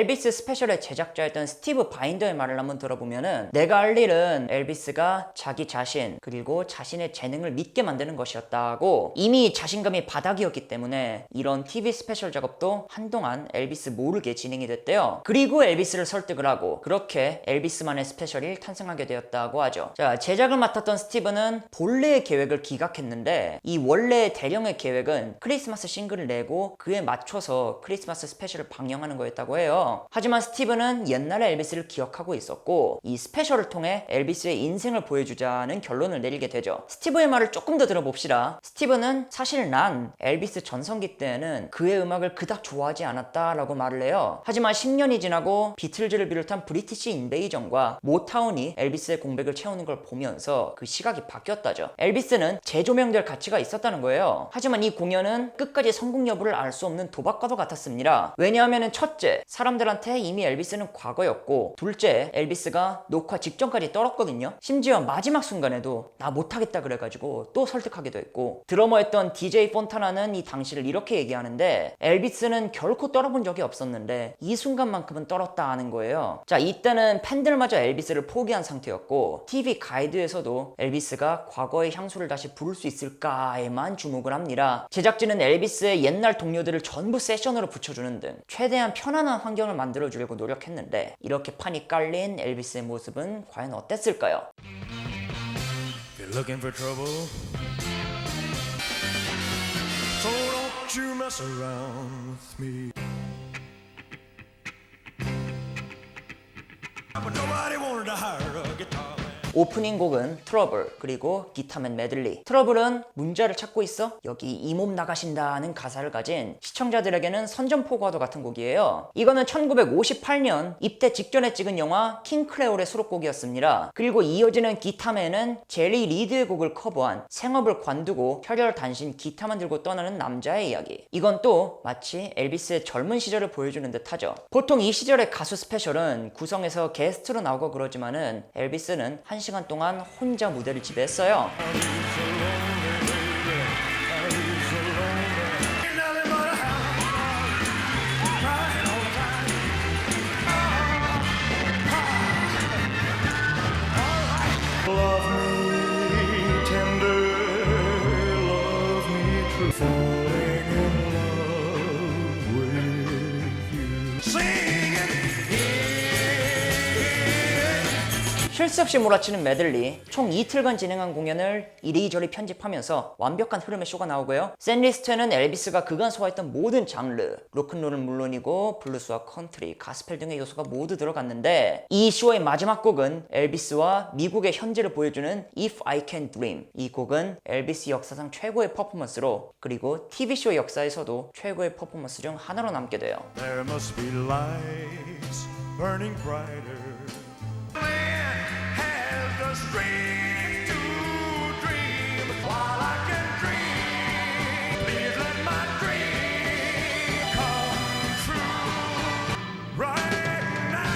엘비스 스페셜의 제작자였던 스티브 바인더의 말을 한번 들어보면은 내가 할 일은 엘비스가 자기 자신 그리고 자신의 재능을 믿게 만드는 것이었다고 이미 자신감이 바닥이었기 때문에 이런 TV 스페셜 작업도 한동안 엘비스 모르게 진행이 됐대요. 그리고 엘비스를 설득을 하고 그렇게 엘비스만의 스페셜이 탄생하게 되었다고 하죠. 자, 제작을 맡았던 스티브는 본래의 계획을 기각했는데 이 원래의 대령의 계획은 크리스마스 싱글을 내고 그에 맞춰서 크리스마스 스페셜을 방영하는 거였다고 해요. 하지만 스티브는 옛날의 엘비스를 기억하고 있었고 이 스페셜을 통해 엘비스의 인생을 보여주자는 결론을 내리게 되죠. 스티브의 말을 조금 더 들어봅시다. 스티브는 사실 난 엘비스 전성기 때에는 그의 음악을 그닥 좋아하지 않았다라고 말을 해요. 하지만 10년이 지나고 비틀즈를 비롯한 브리티시 인베이전과 모타운이 엘비스의 공백을 채우는 걸 보면서 그 시각이 바뀌었다죠. 엘비스는 재조명될 가치가 있었다는 거예요. 하지만 이 공연은 끝까지 성공 여부를 알 수 없는 도박과도 같았습니다. 왜냐하면 첫째, 사람들한테 이미 엘비스는 과거였고 둘째, 엘비스가 녹화 직전까지 떨었거든요. 심지어 마지막 순간에도 나 못하겠다 그래가지고 또 설득하기도 했고 드러머였던 DJ 폰타나는 이 당시를 이렇게 얘기하는데 엘비스는 결코 떨어본 적이 없었는데 이 순간만큼은 떨었다 하는 거예요. 자, 이때는 팬들마저 엘비스를 포기한 상태였고 TV 가이드에서도 엘비스가 과거의 향수를 다시 부를 수 있을까에만 주목을 합니다. 제작진은 엘비스의 옛날 동료들을 전부 세션으로 붙여주는 등 최대한 편안한 환경을 만들어주려고 노력했는데 이렇게 판이 깔린 엘비스의 모습은 과연 어땠을까요? If you're looking for trouble, so don't you mess around with me. But nobody wanted to hire a guitar man. 오프닝 곡은 트러블 그리고 기타맨 메들리. 트러블은 문제를 찾고 있어? 여기 이 몸 나가신다는 가사를 가진 시청자들에게는 선전포고와도 같은 곡이에요. 이거는 1958년 입대 직전에 찍은 영화 킹크레올의 수록곡이었습니다. 그리고 이어지는 기타맨은 제리 리드의 곡을 커버한 생업을 관두고 혈혈단신 기타만 들고 떠나는 남자의 이야기. 이건 또 마치 엘비스의 젊은 시절을 보여주는 듯하죠. 보통 이 시절의 가수 스페셜은 구성에서 게스트로 나오고 그러지만은 엘비스는 1시간 동안 혼자 무대를 지배했어요. Love me tender, love me true, falling in love with you. Sing it. 쉴 새 없이 몰아치는 메들리. 총 이틀간 진행한 공연을 이리저리 편집하면서 완벽한 흐름의 쇼가 나오고요. 샌리스트에는 엘비스가 그간 소화했던 모든 장르, 로큰롤은 물론이고 블루스와 컨트리, 가스펠 등의 요소가 모두 들어갔는데 이 쇼의 마지막 곡은 엘비스와 미국의 현재를 보여주는 If I Can Dream. 이 곡은 엘비스 역사상 최고의 퍼포먼스로 그리고 TV쇼 역사에서도 최고의 퍼포먼스 중 하나로 남게 돼요. There must be lights burning brighter. The strength to dream while I can dream. Please let my dream come true right now.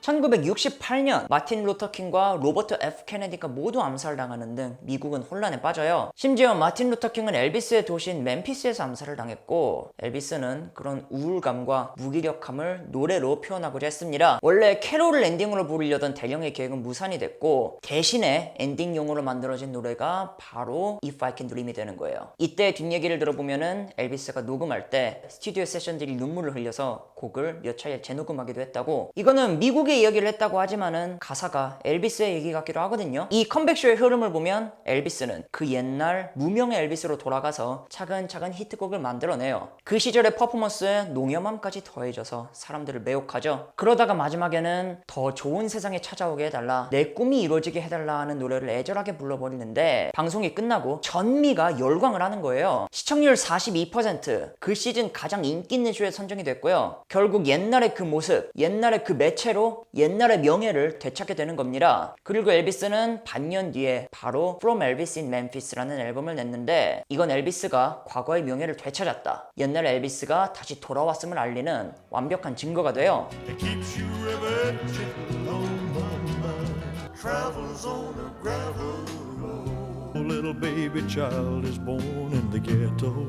1968년 마틴 루터 킹과 로버트 F 케네디가 모두 암살당하는 등 미국은 혼란에 빠져요. 심지어 마틴 루터 킹은 엘비스의 도시인 멤피스에서 암살을 당했고 엘비스는 그런 우울감과 무기력함을 노래로 표현하고자 했습니다. 원래 캐롤을 엔딩으로 부르려던 대령의 계획은 무산이 됐고 대신에 엔딩용으로 만들어진 노래가 바로 If I Can Dream이 되는 거예요. 이때 뒷얘기를 들어보면은 엘비스가 녹음할 때 스튜디오 세션들이 눈물을 흘려서 곡을 몇 차례 재녹음하기도 했다고. 이거는 미국의 이야기를 했다고 하지만은 가사가 엘비스의 얘기 같기도 하거든요. 이 컴백쇼의 흐름을 보면 엘비스는 그 옛날 무명의 엘비스로 돌아가서 차근차근 히트곡을 만들어내요. 그 시절의 퍼포먼스에 농염함까지 더해져서 사람들을 매혹하죠. 그러다가 마지막에는 더 좋은 세상에 찾아오게 해달라, 내 꿈이 이루어지게 해달라 하는 노래를 애절하게 불러버리는데 방송이 끝나고 전미가 열광을 하는 거예요. 시청률 42%, 그 시즌 가장 인기 있는 쇼에 선정이 됐고요. 결국 옛날의 그 모습, 옛날의 그 매체로 옛날의 명예를 되찾게 되는 겁니다. 그리고 엘비스는 반년 뒤에 바로 From Elvis in Memphis라는 앨범을 냈는데 이건 엘비스가 과거의 명예를 되찾았다, 옛날 엘비스가 다시 돌아왔음을 알리는 완벽한 증거가 돼요. It keeps you riveted on my mind. Travels on a gravel road. A little baby child is born in the ghetto.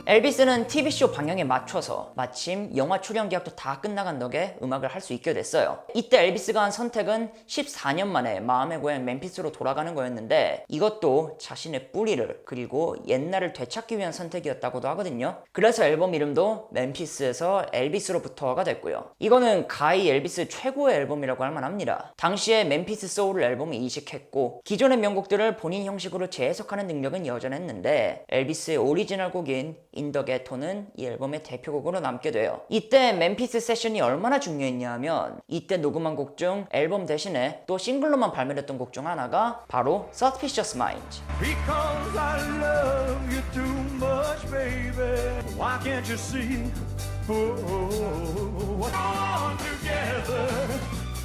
엘비스는 TV쇼 방영에 맞춰서 마침 영화 출연 계약도 다 끝나간 덕에 음악을 할 수 있게 됐어요. 이때 엘비스가 한 선택은 14년 만에 마음의 고향 멤피스로 돌아가는 거였는데 이것도 자신의 뿌리를 그리고 옛날을 되찾기 위한 선택이었다고도 하거든요. 그래서 앨범 이름도 멤피스에서 엘비스로부터가 됐고요. 이거는 가히 엘비스 최고의 앨범이라고 할 만합니다. 당시에 멤피스 소울을 앨범에 이식했고 기존의 명곡들을 본인 형식으로 재해석하는 능력은 여전했는데 엘비스의 오리지널 곡인 인 더 게토는 이 앨범의 대표곡으로 남게 돼요. 이때 멤피스 세션이 얼마나 중요했냐 하면 이때 녹음한 곡 중 앨범 대신에 또 싱글로만 발매됐던 곡 중 하나가 바로 Suspicious Minds. Because I love you too much, baby. Why can't you see? Oh, we're all together.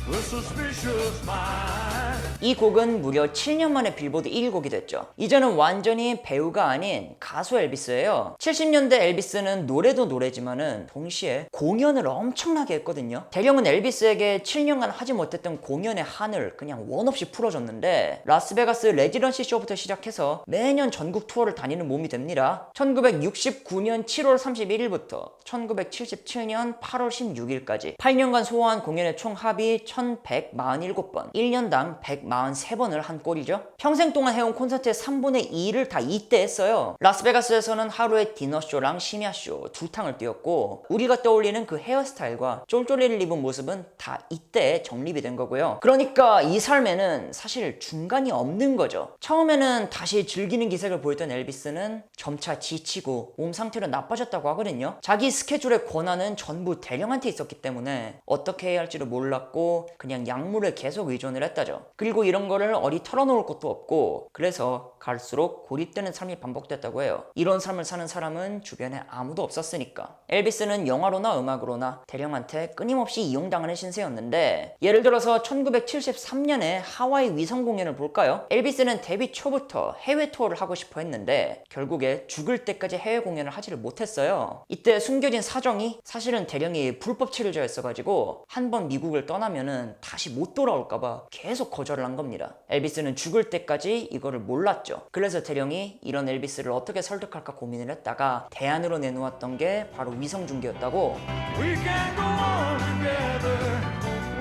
We're suspicious minds. 이 곡은 무려 7년 만에 빌보드 1위곡이 됐죠. 이제는 완전히 배우가 아닌 가수 엘비스예요. 70년대 엘비스는 노래도 노래지만은 동시에 공연을 엄청나게 했거든요. 대령은 엘비스에게 7년간 하지 못했던 공연의 한을 그냥 원 없이 풀어줬는데 라스베가스 레지던시 쇼부터 시작해서 매년 전국 투어를 다니는 몸이 됩니다. 1969년 7월 31일부터 1977년 8월 16일까지 8년간 소화한 공연의 총 합이 1147번, 1년당 143번을 한 꼴이죠. 평생 동안 해온 콘서트의 3분의 2를 다 이때 했어요. 라스베가스에서는 하루에 디너쇼랑 심야쇼 두 탕을 뛰었고 우리가 떠올리는 그 헤어스타일과 쫄쫄이를 입은 모습은 다 이때 정립이 된 거고요. 그러니까 이 삶에는 사실 중간이 없는 거죠. 처음에는 다시 즐기는 기색을 보였던 엘비스는 점차 지치고 몸 상태로 나빠졌다고 하거든요. 자기 스케줄의 권한은 전부 대령한테 있었기 때문에 어떻게 해야 할지를 몰랐고 그냥 약물에 계속 의존을 했다죠. 그리고 이런 거를 어디 털어놓을 것도 없고 그래서 갈수록 고립되는 삶이 반복됐다고 해요. 이런 삶을 사는 사람은 주변에 아무도 없었으니까. 엘비스는 영화로나 음악으로나 대령한테 끊임없이 이용당하는 신세였는데 예를 들어서 1973년에 하와이 위성 공연을 볼까요? 엘비스는 데뷔 초부터 해외 투어를 하고 싶어 했는데 결국에 죽을 때까지 해외 공연을 하지를 못했어요. 이때 숨겨진 사정이 사실은 대령이 불법 체류자였어가지고 한번 미국을 떠나면은 다시 못 돌아올까봐 계속 거절을 한 겁니다. 엘비스는 죽을 때까지 이거를 몰랐죠. 그래서 대령이 이런 엘비스를 어떻게 설득할까 고민을 했다가 대안으로 내놓았던 게 바로 위성 중계였다고. We can go on together.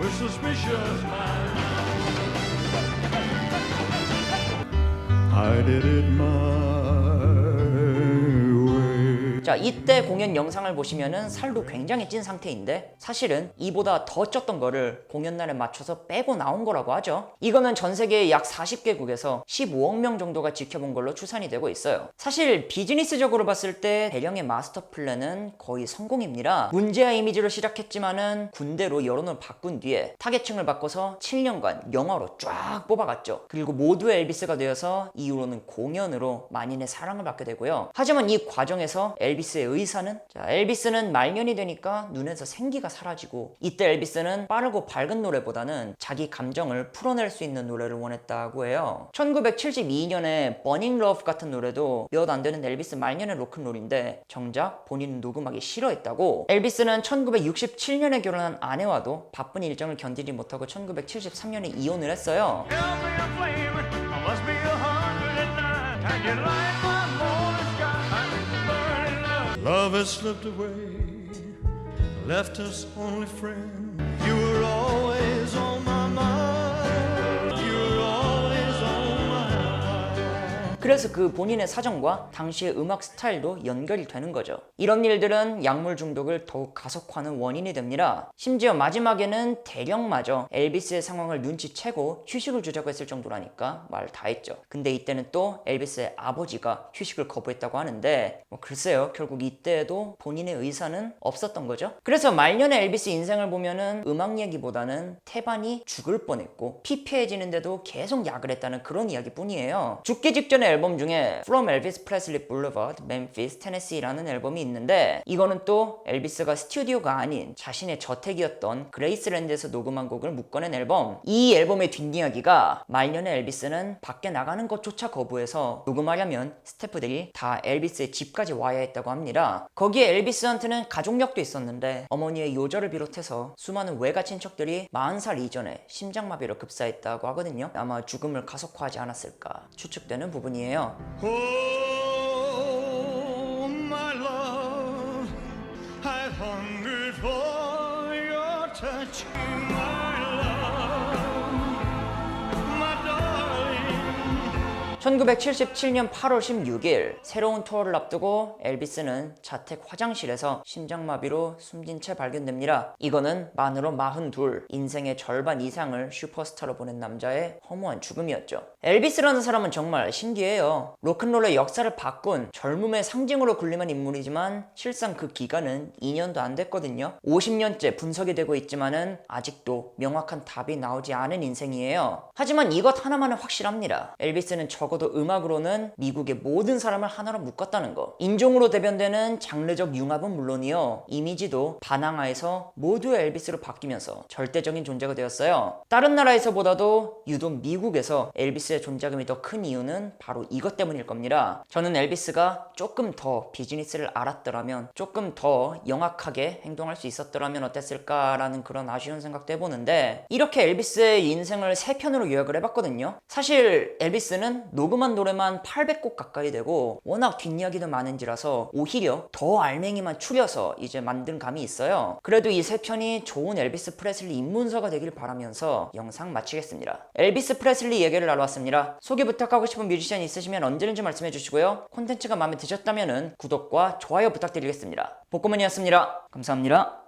We're suspicious minds. I did it my way. 자, 이때 공연 영상을 보시면은 살도 굉장히 찐 상태인데 사실은 이보다 더 쪘던 거를 공연날에 맞춰서 빼고 나온 거라고 하죠. 이거는 전 세계 약 40개국에서 15억 명 정도가 지켜본 걸로 추산이 되고 있어요. 사실 비즈니스적으로 봤을 때 대령의 마스터 플랜은 거의 성공입니다. 문제아 이미지로 시작했지만은 군대로 여론을 바꾼 뒤에 타겟층을 바꿔서 7년간 영화로 쫙 뽑아갔죠. 그리고 모두의 엘비스가 되어서 이후로는 공연으로 만인의 사랑을 받게 되고요. 하지만 이 과정에서 엘비스의 의사는 엘비스는 말년이 되니까 눈에서 생기가 사라지고 이때 엘비스는 빠르고 밝은 노래보다는 자기 감정을 풀어낼 수 있는 노래를 원했다고 해요. 1972년에 버닝 러브 같은 노래도 몇 안 되는 엘비스 말년의 로큰롤인데 정작 본인은 녹음하기 싫어했다고. 엘비스는 1967년에 결혼한 아내와도 바쁜 일정을 견디지 못하고 1973년에 이혼을 했어요. Tell me a flame, I must be 109. And you light my morning sky, burning love. Love has slipped away, left us only friends. You were always on my mind. You were always on my mind. 그래서 그 본인의 사정과 당시의 음악 스타일도 연결이 되는 거죠. 이런 일들은 약물 중독을 더욱 가속화하는 원인이 됩니다. 심지어 마지막에는 대령마저 엘비스의 상황을 눈치채고 휴식을 주자고 했을 정도라니까 말 다 했죠. 근데 이때는 또 엘비스의 아버지가 휴식을 거부했다고 하는데 글쎄요, 결국 이때에도 본인의 의사는 없었던 거죠. 그래서 말년의 엘비스 인생을 보면은 음악 얘기보다는 태반이 죽을 뻔했고 피폐해지는데도 계속 약을 했다는 그런 이야기뿐이에요. 죽기 직전에 앨범 중에 From Elvis Presley Boulevard, Memphis, Tennessee라는 앨범이 있는데 이거는 또 엘비스가 스튜디오가 아닌 자신의 저택이었던 그레이스랜드에서 녹음한 곡을 묶어낸 앨범. 이 앨범의 뒷이야기가 말년에 엘비스는 밖에 나가는 것조차 거부해서 녹음하려면 스태프들이 다 엘비스의 집까지 와야 했다고 합니다. 거기에 엘비스한테는 가족력도 있었는데 어머니의 요절을 비롯해서 수많은 외가 친척들이 40살 이전에 심장마비로 급사했다고 하거든요. 아마 죽음을 가속화하지 않았을까 추측되는 부분이에요. Oh, my love, I've hungered for your touch. My love, my darling. 1977년 8월 16일 새로운 투어를 앞두고 엘비스는 자택 화장실에서 심장마비로 숨진 채 발견됩니다. 이거는 만으로 42, 인생의 절반 이상을 슈퍼스타로 보낸 남자의 허무한 죽음이었죠. 엘비스라는 사람은 정말 신기해요. 로큰롤의 역사를 바꾼 젊음의 상징으로 군림한 인물이지만 실상 그 기간은 2년도 안 됐거든요. 50년째 분석이 되고 있지만은 아직도 명확한 답이 나오지 않은 인생이에요. 하지만 이것 하나만은 확실합니다. 엘비스는 적어도 음악으로는 미국의 모든 사람을 하나로 묶었다는 거. 인종으로 대변되는 장르적 융합은 물론이요, 이미지도 반항하에서 모두 엘비스로 바뀌면서 절대적인 존재가 되었어요. 다른 나라에서보다도 유독 미국에서 엘비스의 존재감이 더 큰 이유는 바로 이것 때문일 겁니다. 저는 엘비스가 조금 더 비즈니스를 알았더라면, 조금 더 영악하게 행동할 수 있었더라면 어땠을까라는 그런 아쉬운 생각도 해보는데, 이렇게 엘비스의 인생을 3편으로 요약을 해봤거든요. 사실 엘비스는 녹음한 노래만 800곡 가까이 되고 워낙 뒷이야기도 많은지라서 오히려 더 알맹이만 추려서 이제 만든 감이 있어요. 그래도 이 3편이 좋은 엘비스 프레슬리 입문서가 되길 바라면서 영상 마치겠습니다. 엘비스 프레슬리 얘기를 나눠봤습니다. 소개 부탁하고 싶은 뮤지션 있으시면 언제든지 말씀해 주시고요. 콘텐츠가 마음에 드셨다면 구독과 좋아요 부탁드리겠습니다. 복고맨이었습니다. 감사합니다.